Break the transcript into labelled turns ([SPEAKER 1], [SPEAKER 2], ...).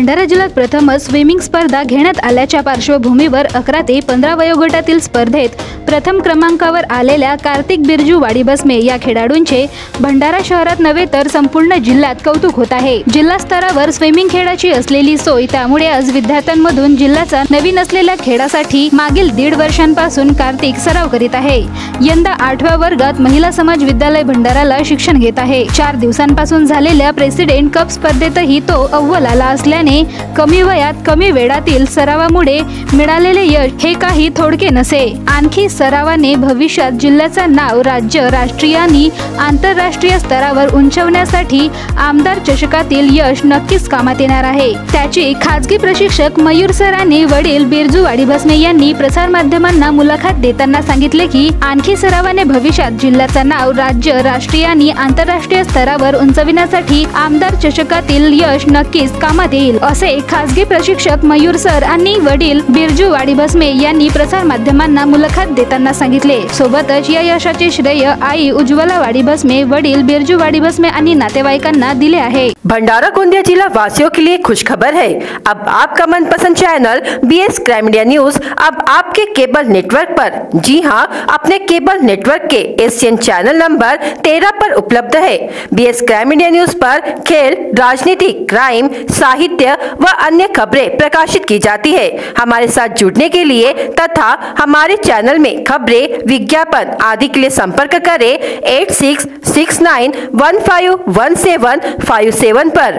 [SPEAKER 1] भंडारा जिल्ह्यात प्रथमच स्विमिंग स्पर्धा घेण्यात आल्याच्या पार्श्वभूमीवर 11 ते 15 वयोगटातील स्पर्धेत प्रथम क्रमांकावर आलेल्या कार्तिक बिरजू वाडीबसमे या खेळाडूंचे भंडारा शहरात नव्हे तर संपूर्ण जिल्ह्यात कौतुक होत आहे। जिल्हा स्तरावर स्विमिंग खेळाची असलेली सोय, त्यामुळे आज विद्यार्थ्यांमधून जिल्ह्याचा नवीन असलेल्या खेळासाठी मागील 1.5 वर्षांपासून कार्तिक सराव करीत आहे। यंदा 8व्या वर्गात महिला समाज विद्यालय भंडाराला शिक्षण घेत आहे। 4 दिवसांपासून झालेल्या प्रेसिडेंट कप स्पर्धेतही तो अव्वल आला असल्याने कमी वयात कमी वेळातील सरावामुळे मिळालेले यश हे काही थोडके नसे। आणखी सरावाने भविष्यात जिल्ह्याचा नाव राज्य, राष्ट्रीय आणि आंतरराष्ट्रीय स्तरावर उंचावण्यासाठी आमदार चषकातील यश नक्कीच कामात येणार आहे। त्याची खाजगी प्रशिक्षक मयूर सर आणि वडील बिरजू वाडीबसमे यांनी प्रसार माध्यमांना मुलाखत देताना सांगितले की आणखी सरावाने भविष्यात जिल्ह्याचा नाव राज्य, राष्ट्रीय आणि आंतरराष्ट्रीय स्तरावर उंचविण्यासाठी आमदार चषकातील यश नक्कीच कामात येईल, असे खाजगी प्रशिक्षक मयूर सर आणि वडील बिरजू वाडीबसमे यांनी प्रसार माध्यमांना मुलाखत देताना सांगितले। सोबतच या यशाचे श्रेय आई उज्ज्वला वाडीबसमे, वडील बिरजू वाडीबसमे आणि नातेवाईकांना दिले आहे।
[SPEAKER 2] भंडारा गोंदिया जिला वासियों के लिए खुशखबर है। अब आपका मनपसंद channel BS crime media news अब आपके केबल नेटवर्क पर, जी हां, अपने केबल नेटवर्क के एशियन चैनल नंबर 13 पर उपलब्ध है। BS क्राइम मीडिया न्यूज पर खेल, राजनीति, क्राइम, साहित्य व अन्य खबरें प्रकाशित की जाती है। हमारे साथ जुड़ने के लिए तथा हमारे चैनल में खबरें, विज्ञापन आदि के लिए संपर्क करें 8669151757 पर।